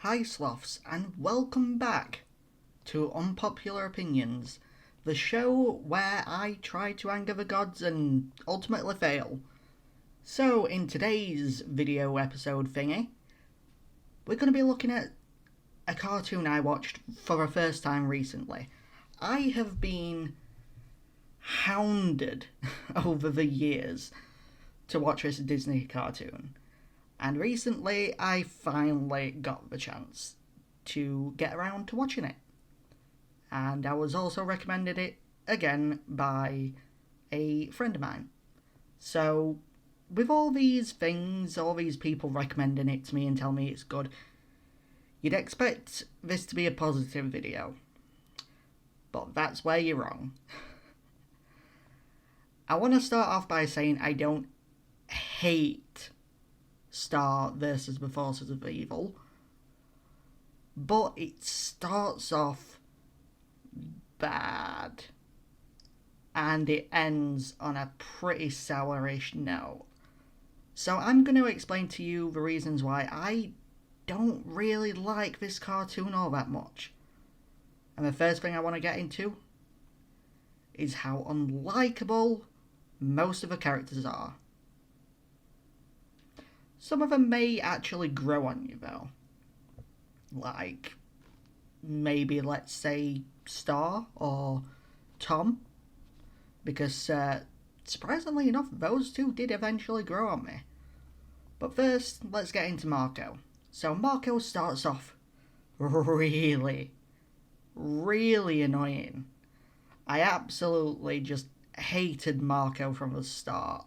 Hi Sloths, and welcome back to Unpopular Opinions, the show where I try to anger the gods and ultimately fail. So, in today's video episode thingy, we're going to be looking at a cartoon I watched for the first time recently. I have been hounded over the years to watch this Disney cartoon. And recently, I finally got the chance to get around to watching it. And I was also recommended it again by a friend of mine. So, with all these things, all these people recommending it to me and telling me it's good, you'd expect this to be a positive video. But that's where you're wrong. I want to start off by saying I don't hate Star versus the Forces of Evil, but it starts off bad and it ends on a pretty sourish note. So I'm going to explain to you the reasons why I don't really like this cartoon all that much. And the first thing I want to get into is how unlikable most of the characters are. Some of them may actually grow on you, though. Like, maybe, let's say, Star or Tom. Because, surprisingly enough, those two did eventually grow on me. But first, let's get into Marco. So, Marco starts off really, really annoying. I absolutely just hated Marco from the start.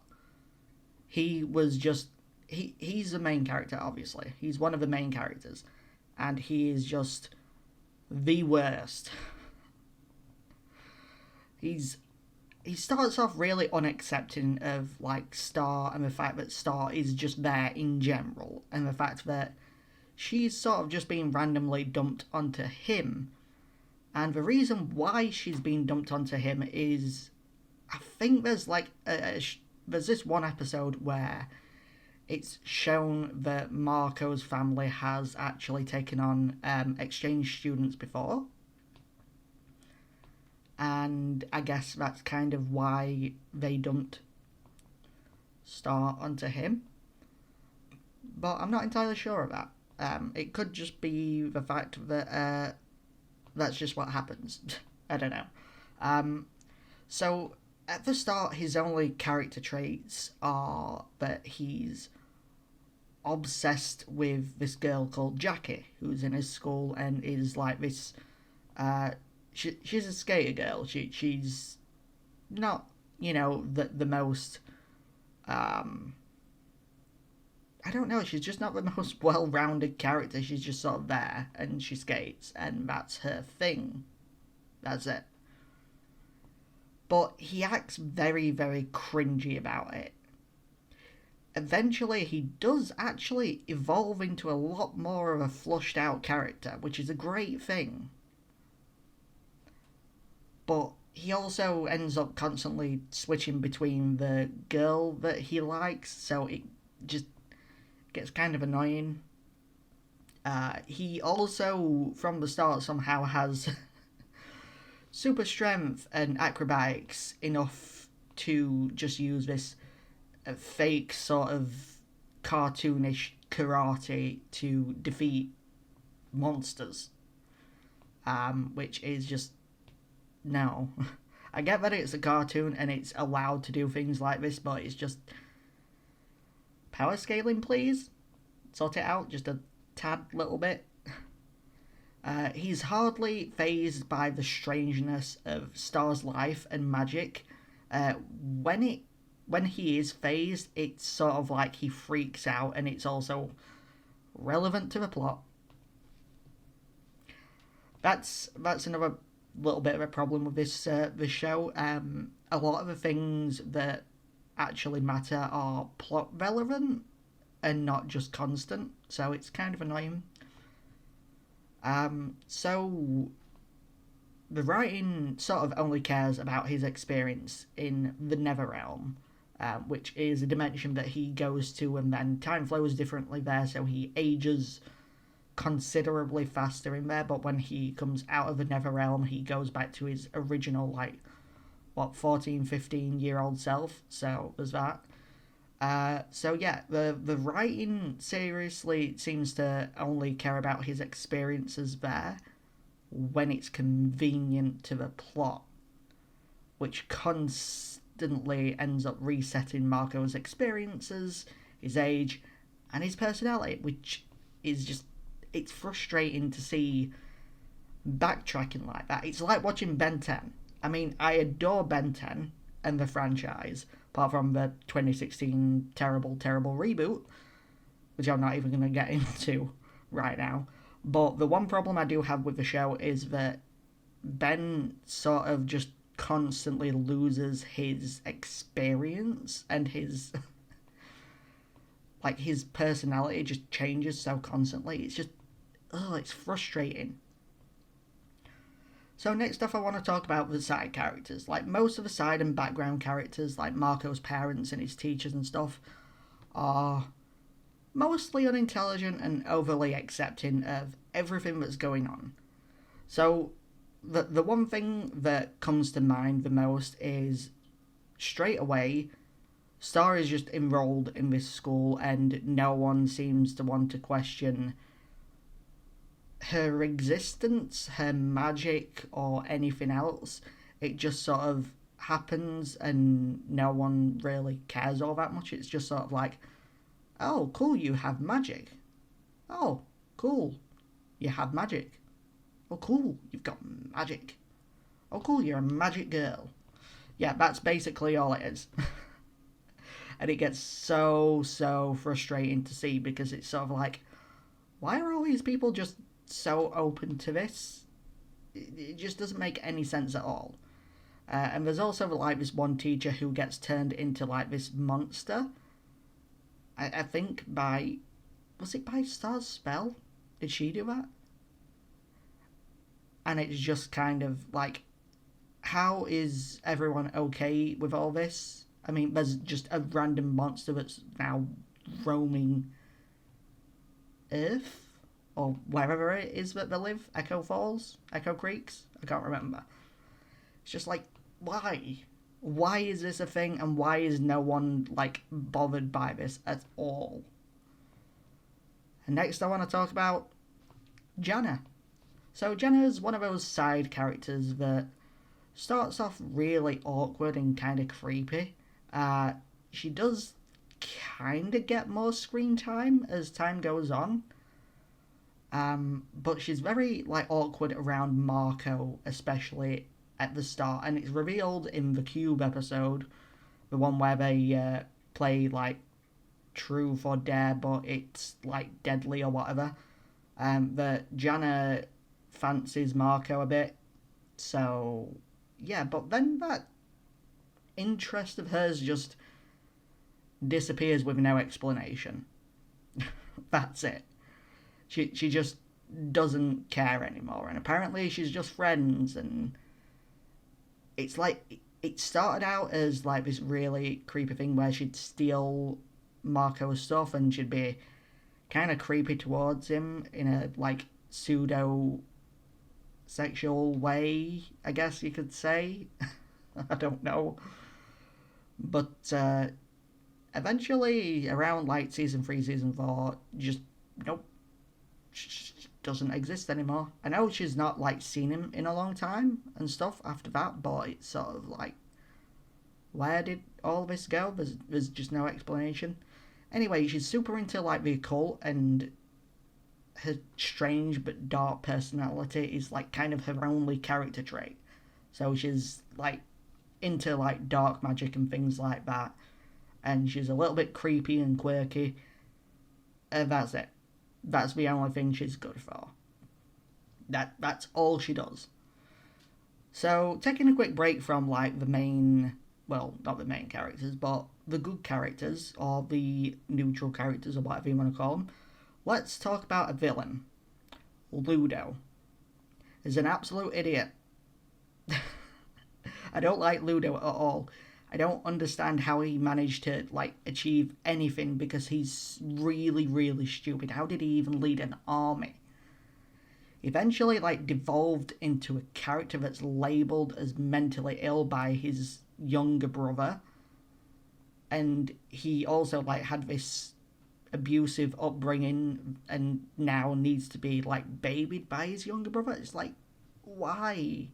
He was just he's the main character, obviously. He's one of the main characters. And he is just the worst. He starts off really unaccepting of like Star and the fact that Star is just there in general, and the fact that she's sort of just being randomly dumped onto him. And the reason why she's being dumped onto him is, I think there's like there's this one episode where it's shown that Marco's family has actually taken on exchange students before. And I guess that's kind of why they dumped Star onto him. But I'm not entirely sure of that. It could just be the fact that that's just what happens. I don't know. So, at the start, his only character traits are that he's obsessed with this girl called Jackie, who's in his school and is like this. She's a skater girl. She's not, the most. I don't know. She's just not the most well-rounded character. She's just sort of there and she skates, and that's her thing. That's it. But he acts very, very cringy about it. Eventually, he does actually evolve into a lot more of a flushed out character, which is a great thing. But he also ends up constantly switching between the girl that he likes, so it just gets kind of annoying. He also, from the start, somehow has super strength and acrobatics enough to just use this fake sort of cartoonish karate to defeat monsters, which is just no. I get that it's a cartoon and it's allowed to do things like this, but it's just power scaling, please. Sort it out just a tad little bit. He's hardly fazed by the strangeness of Star's life and magic. When he is phased, it's sort of like he freaks out, and it's also relevant to the plot. That's another little bit of a problem with this show. A lot of the things that actually matter are plot relevant and not just constant, so it's kind of annoying. So the writing sort of only cares about his experience in the Netherrealm, which is a dimension that he goes to, and then time flows differently there, so he ages considerably faster in there, but when he comes out of the Netherrealm, he goes back to his original, 14, 15-year-old self. So there's that. So yeah, the writing seriously seems to only care about his experiences there when it's convenient to the plot, which constantly ends up resetting Marco's experiences, his age, and his personality, which is just, it's frustrating to see backtracking like that. It's like watching Ben 10. I mean, I adore Ben 10 and the franchise, apart from the 2016 terrible reboot, which I'm not even going to get into right now. But the one problem I do have with the show is that Ben sort of just constantly loses his experience, and his his personality just changes so constantly. It's just, it's frustrating. So next off, I want to talk about the side characters. Like, most of the side and background characters, like Marco's parents and his teachers and stuff, are mostly unintelligent and overly accepting of everything that's going on. So the one thing that comes to mind the most is, straight away, Star is just enrolled in this school and no one seems to want to question her existence, her magic, or anything else. It just sort of happens and no one really cares all that much. It's just sort of like, oh, cool, you have magic. Oh, cool, you have magic. Oh, cool, you've got magic. Oh, cool, you're a magic girl. Yeah, that's basically all it is. And it gets so frustrating to see, because it's sort of like, why are all these people just so open to this? It just doesn't make any sense at all. And there's also this one teacher who gets turned into this monster. I think was it by Star's spell? Did she do that? And it's just kind of like, how is everyone okay with all this? I mean, there's just a random monster that's now roaming Earth, or wherever it is that they live. Echo Falls? Echo Creeks? I can't remember. It's just like, why? Why is this a thing, and why is no one, bothered by this at all? And next I want to talk about Jana. So Jana is one of those side characters that starts off really awkward and kind of creepy. She does kind of get more screen time as time goes on. But she's very awkward around Marco, especially at the start, and it's revealed in the Cube episode, the one where they play Truth or Dare, but it's Deadly or whatever. That Jana fancies Marco a bit, so yeah. But then that interest of hers just disappears with no explanation. That's it. She just doesn't care anymore, and apparently she's just friends. And it's it started out as this really creepy thing where she'd steal Marco's stuff and she'd be kind of creepy towards him in a pseudo sexual way, I guess you could say. I don't know. But eventually, around season 3, season 4, just nope, she doesn't exist anymore. I know she's not seen him in a long time and stuff after that, but it's sort of where did all this go? There's just no explanation. Anyway, she's super into the occult, and her strange but dark personality is kind of her only character trait. So she's into dark magic and things like that, and she's a little bit creepy and quirky. That's it. That's the only thing she's good for. That's all she does. So taking a quick break from the main, well, not the main characters, but the good characters, or the neutral characters, or whatever you want to call them, let's talk about a villain. Ludo is an absolute idiot. I don't like Ludo at all. I don't understand how he managed to achieve anything, because he's really stupid. How did he even lead an army? eventually like devolved into a character that's labeled as mentally ill by his younger brother, and he also like had this abusive upbringing and now needs to be like babied by his younger brother. It's like, why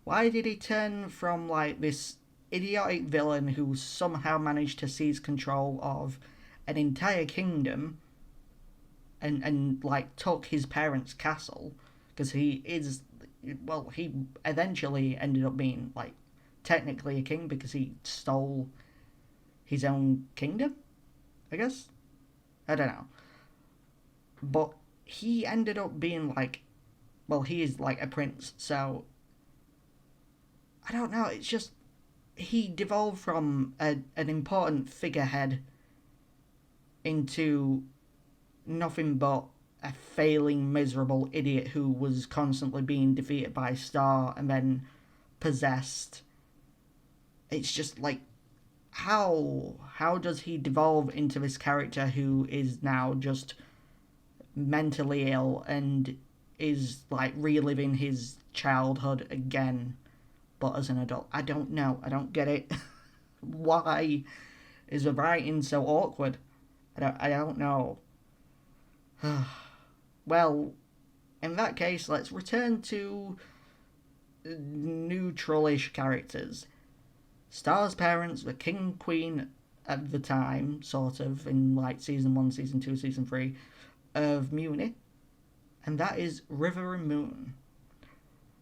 did he turn from like this idiotic villain who somehow managed to seize control of an entire kingdom and like took his parents' castle, because he is, well, he eventually ended up being like technically a king because he stole his own kingdom, I guess. I don't know. But he ended up being like, well, he is like a prince, so I don't know. It's just he devolved from an important figurehead into nothing but a failing, miserable idiot who was constantly being defeated by Star and then possessed. It's just like, how does he devolve into this character who is now just mentally ill and is like reliving his childhood again, but as an adult? I don't know. I don't get it. Why is the writing so awkward? I don't know. Well, in that case, let's return to neutralish characters. Star's parents were king and queen at the time, sort of, in like season 1, season 2, season 3 of Muni, and that is River and Moon.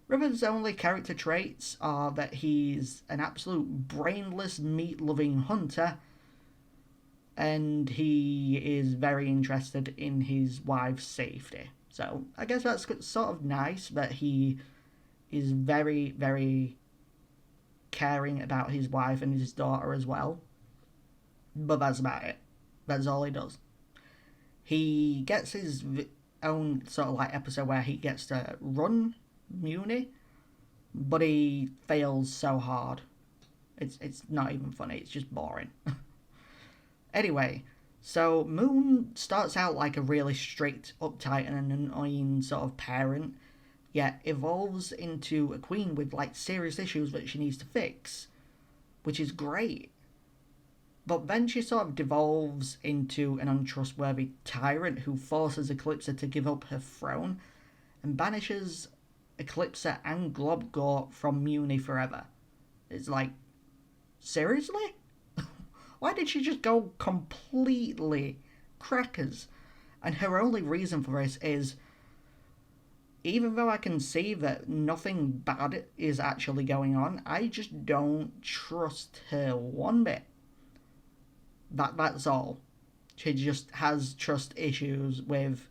River's only character traits are that he's an absolute brainless, meat-loving hunter, and he is very interested in his wife's safety. So I guess that's sort of nice that he is very, very caring about his wife and his daughter as well. But that's about it. That's all he does. He gets his own sort of like episode where he gets to run Muni, but he fails so hard. It's not even funny. It's just boring. Anyway, so Moon starts out like a really strict, uptight, and an annoying sort of parent, yet evolves into a queen with like serious issues that she needs to fix, which is great. But then she sort of devolves into an untrustworthy tyrant who forces Eclipsa to give up her throne and banishes Eclipsa and Globgor from Muni forever. It's like, seriously? Why did she just go completely crackers? And her only reason for this is, even though I can see that nothing bad is actually going on, I just don't trust her one bit. That's all. She just has trust issues with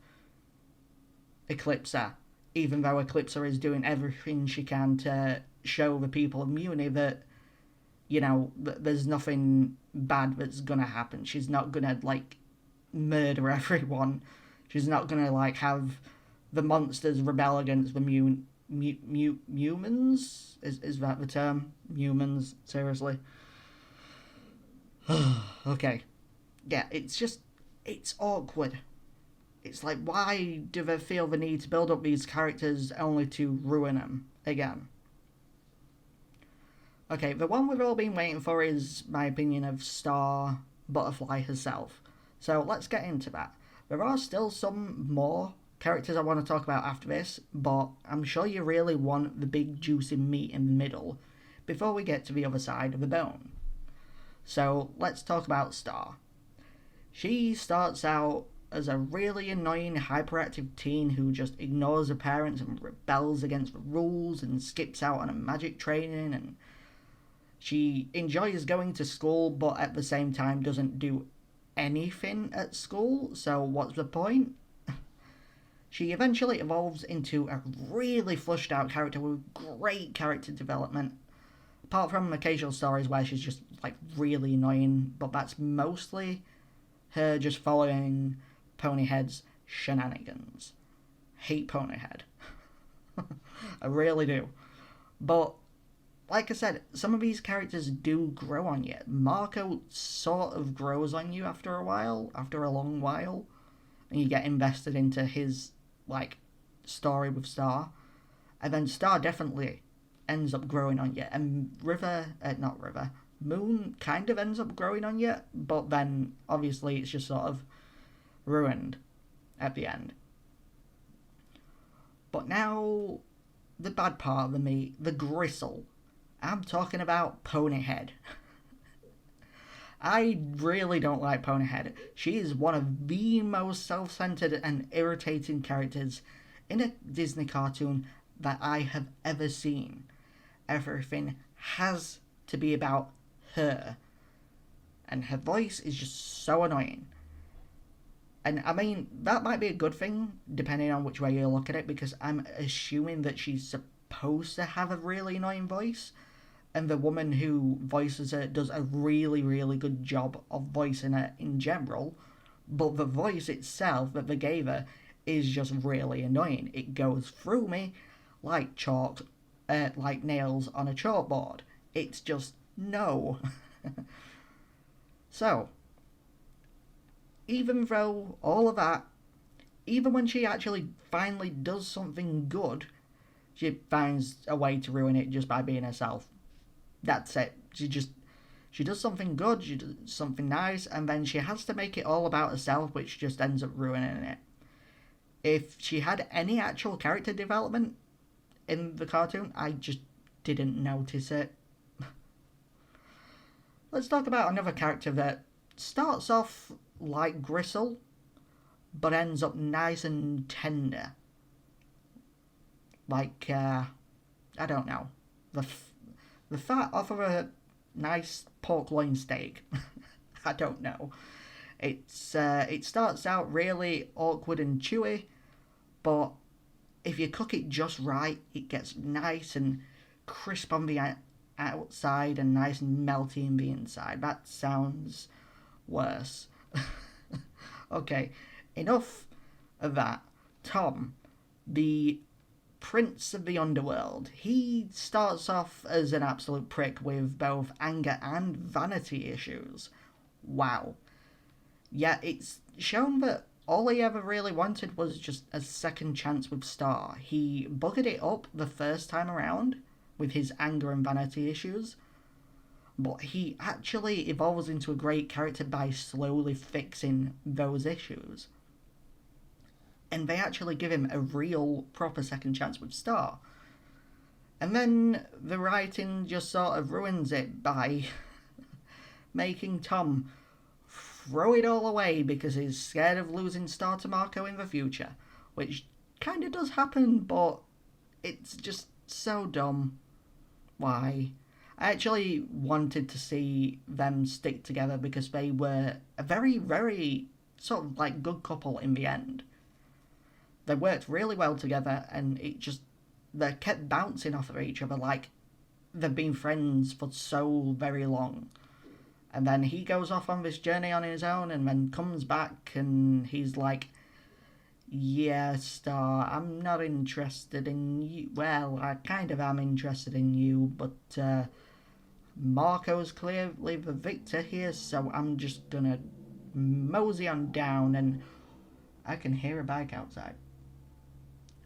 Eclipsa, even though Eclipsa is doing everything she can to show the people of Muni that, you know, there's nothing bad that's gonna happen. She's not gonna like murder everyone. She's not gonna like have the monsters rebel against the humans. Is that the term? Humans, seriously. Okay. Yeah, it's awkward. It's like, why do they feel the need to build up these characters only to ruin them again? Okay, the one we've all been waiting for is my opinion of Star Butterfly herself. So let's get into that. There are still some more characters I want to talk about after this, but I'm sure you really want the big juicy meat in the middle before we get to the other side of the bone. So let's talk about Star. She starts out as a really annoying hyperactive teen who just ignores her parents and rebels against the rules and skips out on a magic training, and she enjoys going to school but at the same time doesn't do anything at school, so what's the point? She eventually evolves into a really flushed out character with great character development, apart from occasional stories where she's just like really annoying, but that's mostly her just following Ponyhead's shenanigans. Hate Ponyhead. I really do. But like I said, some of these characters do grow on you. Marco sort of grows on you after a while, after a long while, and you get invested into his like story with Star, and then Star definitely ends up growing on you, and not River, Moon kind of ends up growing on you, but then obviously it's just sort of ruined at the end. But now, the bad part of the meat, the gristle. I'm talking about Ponyhead. I really don't like Ponyhead. She is one of the most self-centered and irritating characters in a Disney cartoon that I have ever seen. Everything has to be about her. And her voice is just so annoying. And I mean, that might be a good thing, depending on which way you look at it, because I'm assuming that she's supposed to have a really annoying voice, and the woman who voices her does a really, really good job of voicing her in general, but the voice itself that they gave her is just really annoying. It goes through me like like nails on a chalkboard. It's just, no. So, even though all of that, even when she actually finally does something good, she finds a way to ruin it just by being herself. That's it. She does something good, she does something nice, and then she has to make it all about herself, which just ends up ruining it. If she had any actual character development in the cartoon, I just didn't notice it. Let's talk about another character that starts off like Gristle, but ends up nice and tender. Like, I don't know. The fat off of a nice pork loin steak. I don't know. It starts out really awkward and chewy, but if you cook it just right, it gets nice and crisp on the outside and nice and melty in the inside. That sounds worse. Okay, enough of that. Tom, the prince of the underworld, he starts off as an absolute prick with both anger and vanity issues. Wow. Yeah, it's shown that all he ever really wanted was just a second chance with Star. He buggered it up the first time around with his anger and vanity issues, but he actually evolves into a great character by slowly fixing those issues. And they actually give him a real, proper second chance with Star. And then the writing just sort of ruins it by making Tom throw it all away because he's scared of losing Star to Marco in the future. Which kind of does happen, but it's just so dumb. Why? I actually wanted to see them stick together because they were a very, very sort of like good couple in the end. They worked really well together, and they kept bouncing off of each other like they've been friends for so very long. And then he goes off on this journey on his own and then comes back and he's like, yeah, Star, I'm not interested in you. Well, I kind of am interested in you, but Marco's clearly the victor here, so I'm just gonna mosey on down. And I can hear a bike outside.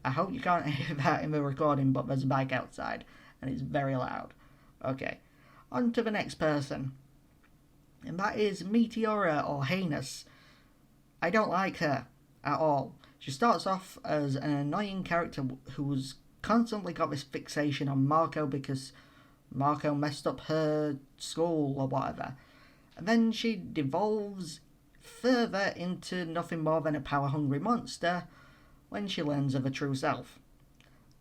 I hope you can't hear that in the recording, but there's a bike outside, and it's very loud. Okay, on to the next person. And that is Meteora, or Heinous. I don't like her at all. She starts off as an annoying character who's constantly got this fixation on Marco because Marco messed up her school or whatever. And then she devolves further into nothing more than a power-hungry monster when she learns of her true self.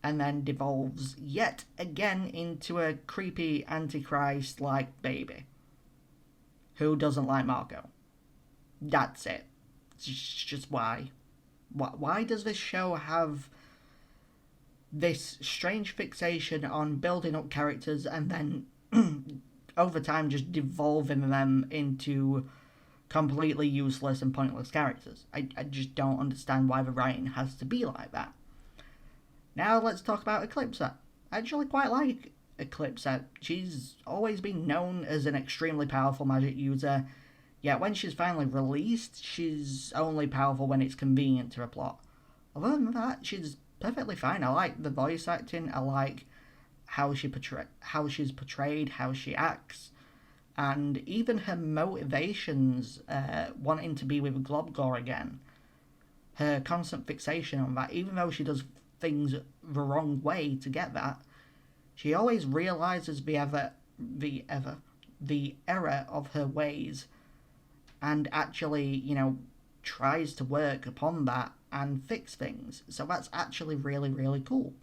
And then devolves yet again into a creepy Antichrist-like baby. Who doesn't like Marco? That's it. It's just why. Why does this show have this strange fixation on building up characters and then over time just devolving them into completely useless and pointless characters? I just don't understand why the writing has to be like that. Now let's talk about Eclipsa. I actually quite like Eclipsa. She's always been known as an extremely powerful magic user, yet when she's finally released, she's only powerful when it's convenient to her plot. Other than that, she's perfectly fine. I like the voice acting. I like how she's portrayed, how she acts, and even her motivations, wanting to be with Globgor again. Her constant fixation on that, even though she does things the wrong way to get that, she always realizes the error of her ways, and actually, tries to work upon that and fix things. So that's actually really, really cool.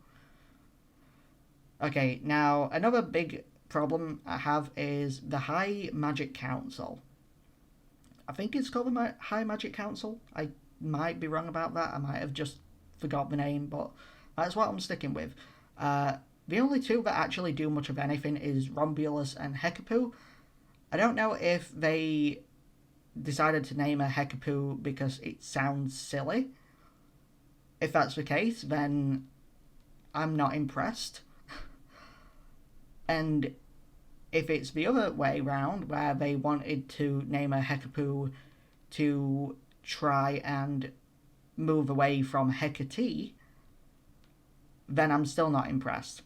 Okay, now another big problem I have is the High Magic Council. I think it's called the High Magic Council. I might be wrong about that. I might have just forgot the name, but that's what I'm sticking with. The only two that actually do much of anything is Romulus and Hekapu. I don't know if they decided to name her Hekapu because it sounds silly. If that's the case, then I'm not impressed. And if it's the other way round, where they wanted to name her Hekapu to try and move away from Hecate, then I'm still not impressed.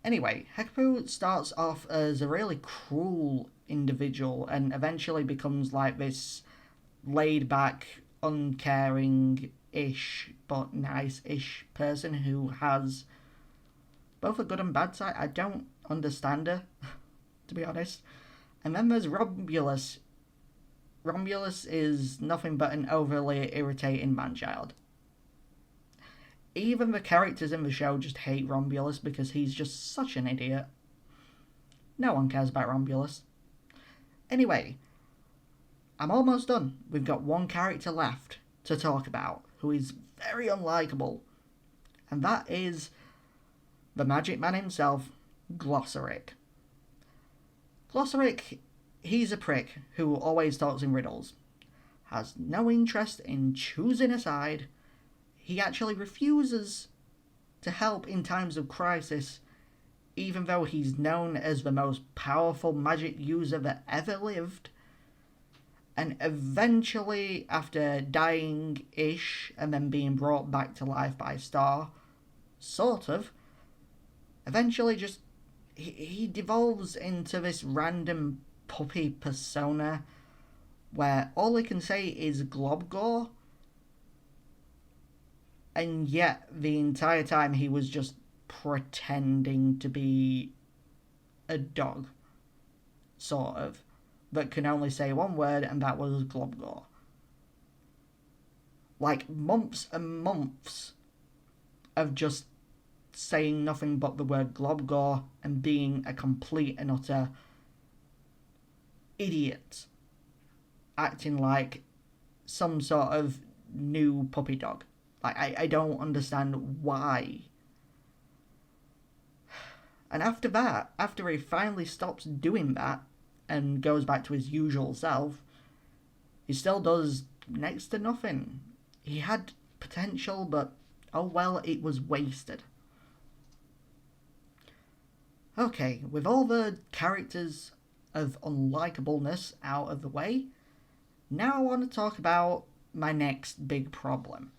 Anyway, Hekapu starts off as a really cruel individual and eventually becomes like this laid back, uncaring ish, but nice ish person who has both a good and bad side. I don't understand her, to be honest. And then there's Romulus. Romulus is nothing but an overly irritating manchild. Even the characters in the show just hate Romulus because he's just such an idiot. No one cares about Romulus. Anyway, I'm almost done. We've got one character left to talk about who is very unlikable, and that is the Magic Man himself, Glossaric. Glossaric, he's a prick who always talks in riddles, has no interest in choosing a side. He actually refuses to help in times of crisis, even though he's known as the most powerful magic user that ever lived. And eventually, after dying-ish and then being brought back to life by Star, sort of, eventually just he devolves into this random puppy persona where all he can say is Globgor, and yet the entire time he was just pretending to be a dog, sort of, that can only say one word, and that was Globgor. Like months and months of just saying nothing but the word Globgor and being a complete and utter idiot, acting like some sort of new puppy dog. Like, I don't understand why. And after that, after he finally stops doing that and goes back to his usual self, he still does next to nothing. He had potential, but oh well, it was wasted. Okay, with all the characters of unlikableness out of the way, now I want to talk about my next big problem.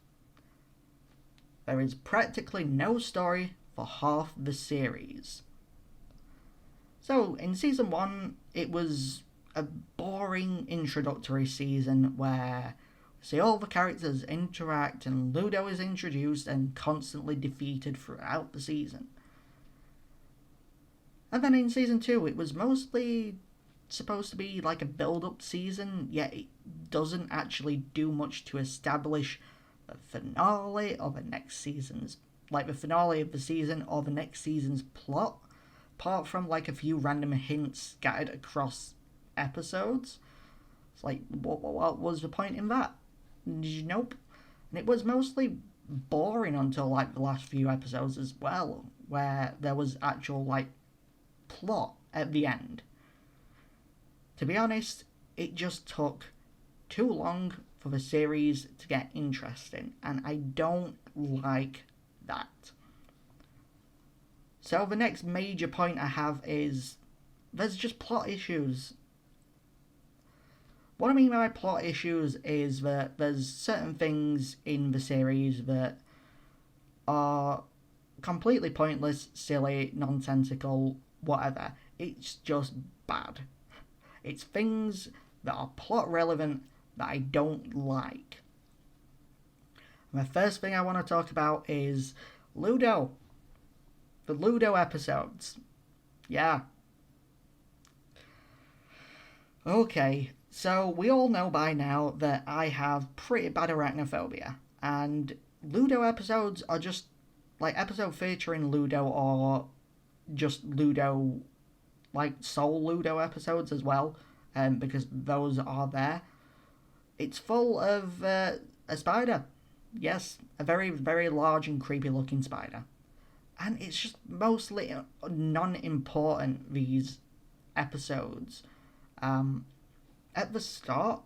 There is practically no story for half the series. So, in season 1, it was a boring introductory season where we see all the characters interact and Ludo is introduced and constantly defeated throughout the season. And then in season 2, it was mostly supposed to be like a build-up season, yet it doesn't actually do much to establish the finale or the next season's, like the finale of the season or the next season's plot, apart from like a few random hints scattered across episodes. It's like, what was the point in that? Nope. And it was mostly boring until like the last few episodes as well, where there was actual like plot at the end. To be honest, it just took too long for the series to get interesting, and I don't like that. So the next major point I have is there's just plot issues. What I mean by plot issues is that there's certain things in the series that are completely pointless, silly, nonsensical, whatever. It's just bad. It's things that are plot relevant that I don't like. And the first thing I want to talk about is Ludo. The Ludo episodes. Yeah. Okay, so we all know by now that I have pretty bad arachnophobia, and Ludo episodes are just like episode featuring Ludo or just Ludo, like Soul Ludo episodes as well, because those are there. It's full of a spider. Yes, a very, very large and creepy looking spider. And it's just mostly non important, these episodes. At the start,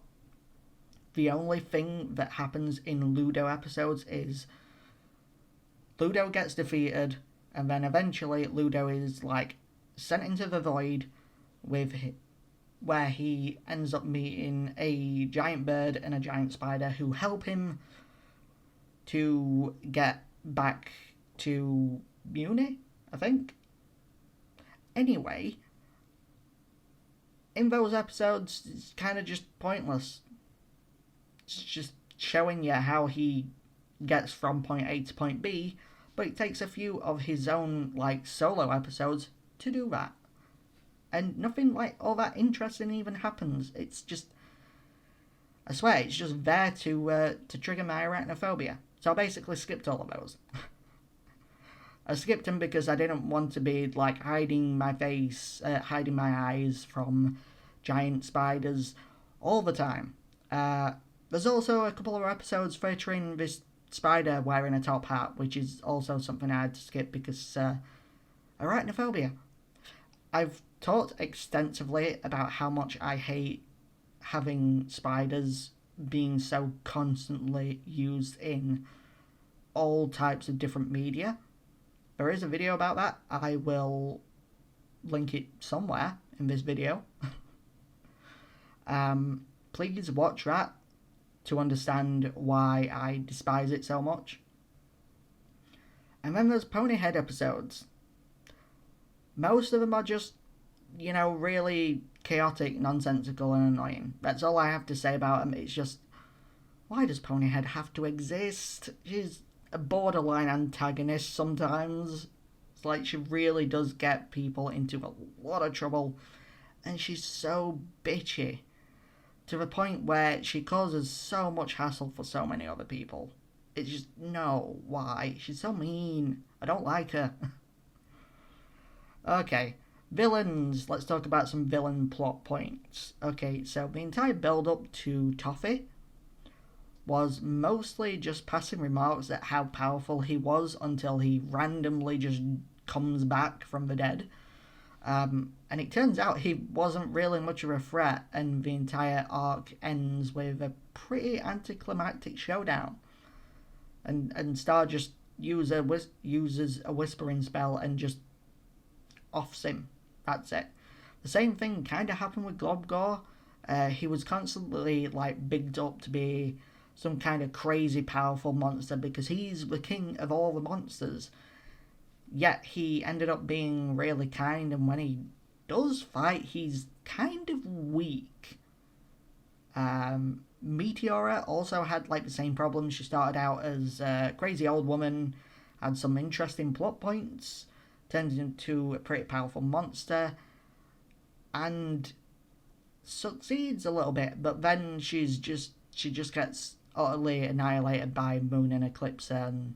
the only thing that happens in Ludo episodes is Ludo gets defeated, and then eventually Ludo is like sent into the void with where he ends up meeting a giant bird and a giant spider who help him to get back to Muni, I think. Anyway, in those episodes, it's kind of just pointless. It's just showing you how he gets from point A to point B, but it takes a few of his own like solo episodes to do that. And nothing like all that interesting even happens. It's just, I swear, it's just there to trigger my arachnophobia. So I basically skipped all of those. I skipped them because I didn't want to be like hiding my face, hiding my eyes from giant spiders all the time. There's also a couple of episodes featuring this spider wearing a top hat, which is also something I had to skip because arachnophobia. I've talked extensively about how much I hate having spiders being so constantly used in all types of different media. There is a video about that. I will link it somewhere in this video. Please watch that to understand why I despise it so much. And then there's Ponyhead episodes. Most of them are just, really chaotic, nonsensical, and annoying. That's all I have to say about them. It's just, why does Ponyhead have to exist? She's a borderline antagonist sometimes. It's like she really does get people into a lot of trouble, and she's so bitchy to the point where she causes so much hassle for so many other people. It's just, no, why? She's so mean. I don't like her. Okay, villains. Let's talk about some villain plot points. Okay, so the entire build-up to Toffee was mostly just passing remarks at how powerful he was until he randomly just comes back from the dead. And it turns out he wasn't really much of a threat, and the entire arc ends with a pretty anticlimactic showdown. And Star just uses a whispering spell and just offs him. That's it. The same thing kind of happened with Globgor. He was constantly bigged up to be some kind of crazy powerful monster because he's the king of all the monsters. Yet he ended up being really kind, and when he does fight, he's kind of weak. Meteora also had the same problem. She started out as a crazy old woman, had some interesting plot points, turned into a pretty powerful monster, and succeeds a little bit, but then she just gets utterly annihilated by Moon and Eclipse, and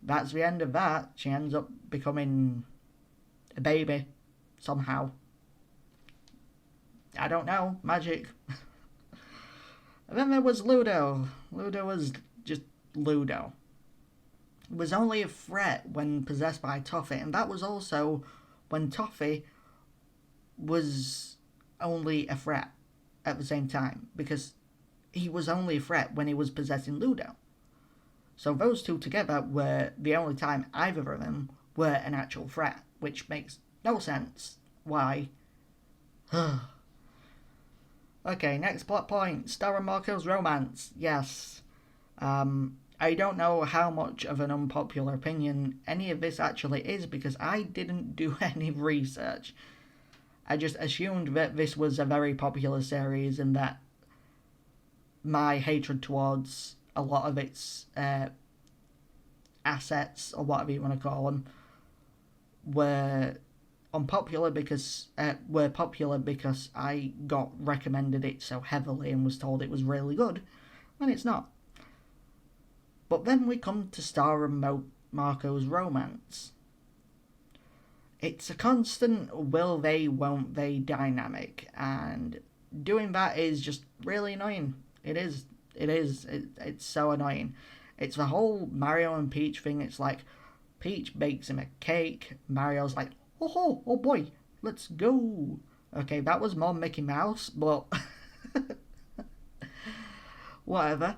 that's the end of that. She ends up becoming a baby somehow. I don't know, magic. And then there was Ludo. Ludo was just Ludo. It was only a threat when possessed by Toffee, and that was also when Toffee was only a threat at the same time, because he was only a threat when he was possessing Ludo. So those two together were the only time either of them were an actual threat, which makes no sense. Why? Okay, next plot point. Star and Marco's romance. Yes. I I don't know how much of an unpopular opinion any of this actually is because I didn't do any research. I just assumed that this was a very popular series and that my hatred towards a lot of its assets, or whatever you want to call them, were popular because I got recommended it so heavily and was told it was really good, and it's not. But then we come to Star and Marco's romance. It's a constant will they, won't they dynamic, and doing that is just really annoying. It is. It's so annoying. It's the whole Mario and Peach thing. It's like Peach bakes him a cake. Mario's like, oh boy, let's go. Okay, that was more Mickey Mouse, but whatever.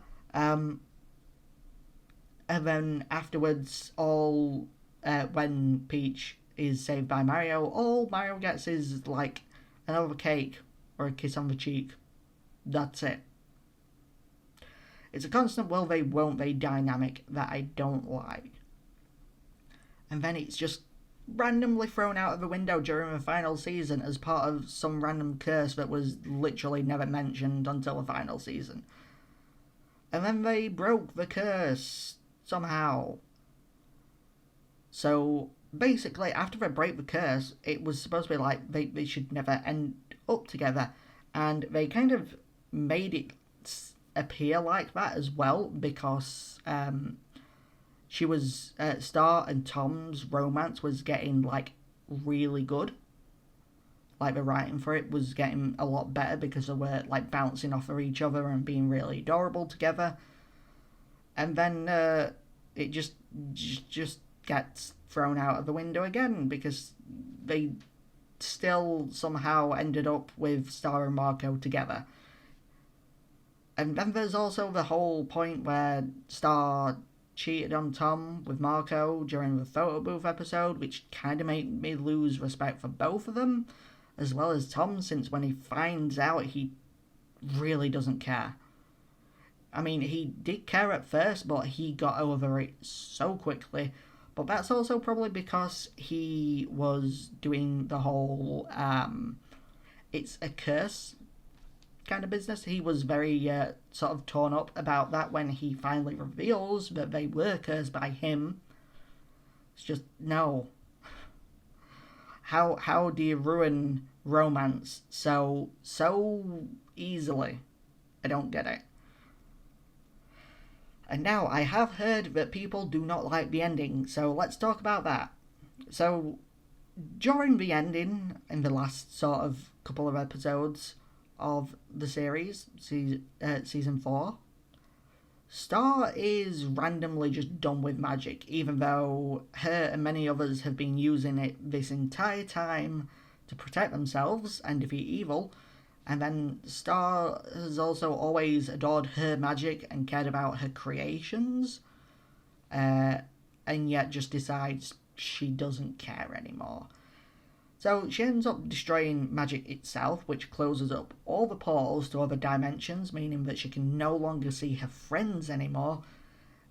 And then afterwards, when Peach is saved by Mario, all Mario gets is like another cake or a kiss on the cheek. That's it. It's a constant will they, won't they dynamic that I don't like. And then it's just randomly thrown out of the window during the final season as part of some random curse that was literally never mentioned until the final season. And then they broke the curse somehow. So basically, after they break the curse, it was supposed to be like they should never end up together. And they kind of made it appear like that as well because Star and Tom's romance was getting like really good. Like the writing for it was getting a lot better because they were like bouncing off of each other and being really adorable together. And then it just gets thrown out of the window again because they still somehow ended up with Star and Marco together. And then there's also the whole point where Star cheated on Tom with Marco during the photo booth episode, which kind of made me lose respect for both of them, as well as Tom, since when he finds out, he really doesn't care. I mean, he did care at first, but he got over it so quickly. But that's also probably because he was doing the whole it's a curse kind of business. He was very sort of torn up about that when he finally reveals that they were cursed by him. It's just, no. How do you ruin romance so easily? I don't get it. And now I have heard that people do not like the ending, so let's talk about that. So during the ending, in the last sort of couple of episodes of the series, season 4, Star is randomly just done with magic, even though her and many others have been using it this entire time to protect themselves and defeat evil. And then Star has also always adored her magic and cared about her creations, and yet just decides she doesn't care anymore. So she ends up destroying magic itself, which closes up all the portals to other dimensions, meaning that she can no longer see her friends anymore.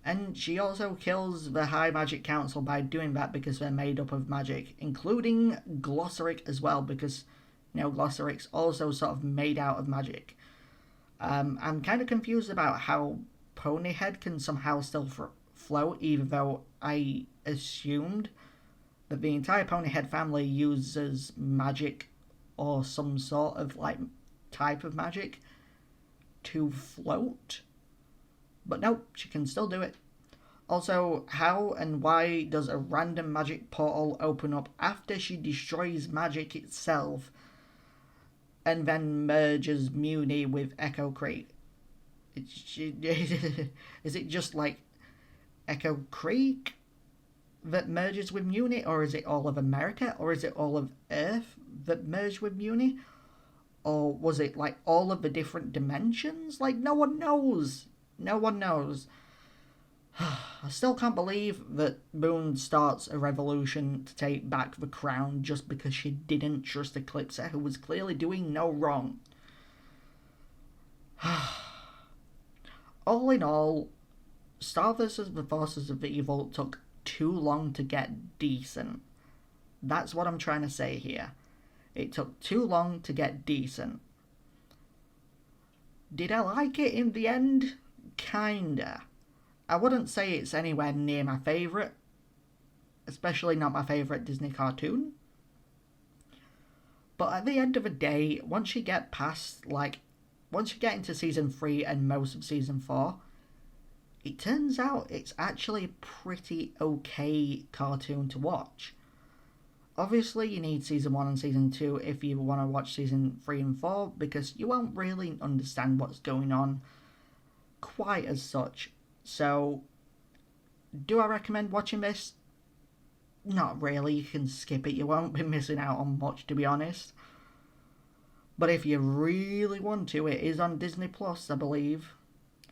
And she also kills the High Magic Council by doing that because they're made up of magic, including Glossaric as well, because Glossaric's also sort of made out of magic. I'm kind of confused about how Ponyhead can somehow still float, even though I assumed that the entire Ponyhead family uses magic or some sort of like type of magic to float. But nope, she can still do it. Also, how and why does a random magic portal open up after she destroys magic itself and then merges Muni with Echo Creek? Is it just like Echo Creek that merges with Muni, or is it all of America, or is it all of Earth that merged with Muni? Or was it like all of the different dimensions? Like, no one knows. No one knows. I still can't believe that Moon starts a revolution to take back the crown just because she didn't trust Eclipsa, who was clearly doing no wrong. All in all, Star vs. the Forces of Evil took too long to get decent. That's what I'm trying to say here. It took too long to get decent. Did I like it in the end? Kinda. I wouldn't say it's anywhere near my favourite, especially not my favourite Disney cartoon. But at the end of the day, once you get into season 3 and most of season 4, it turns out it's actually a pretty okay cartoon to watch. Obviously, you need season 1 and season 2 if you want to watch season 3 and 4, because you won't really understand what's going on quite as such. So, do I recommend watching this? Not really, you can skip it, you won't be missing out on much, to be honest. But if you really want to, it is on Disney Plus, I believe.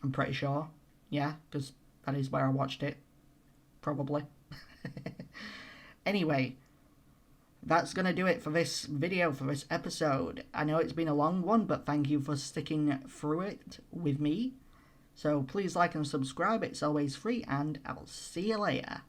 I'm pretty sure. Yeah, because that is where I watched it. Probably. Anyway, that's going to do it for this video, for this episode. I know it's been a long one, but thank you for sticking through it with me. So please like and subscribe, it's always free, and I'll see you later.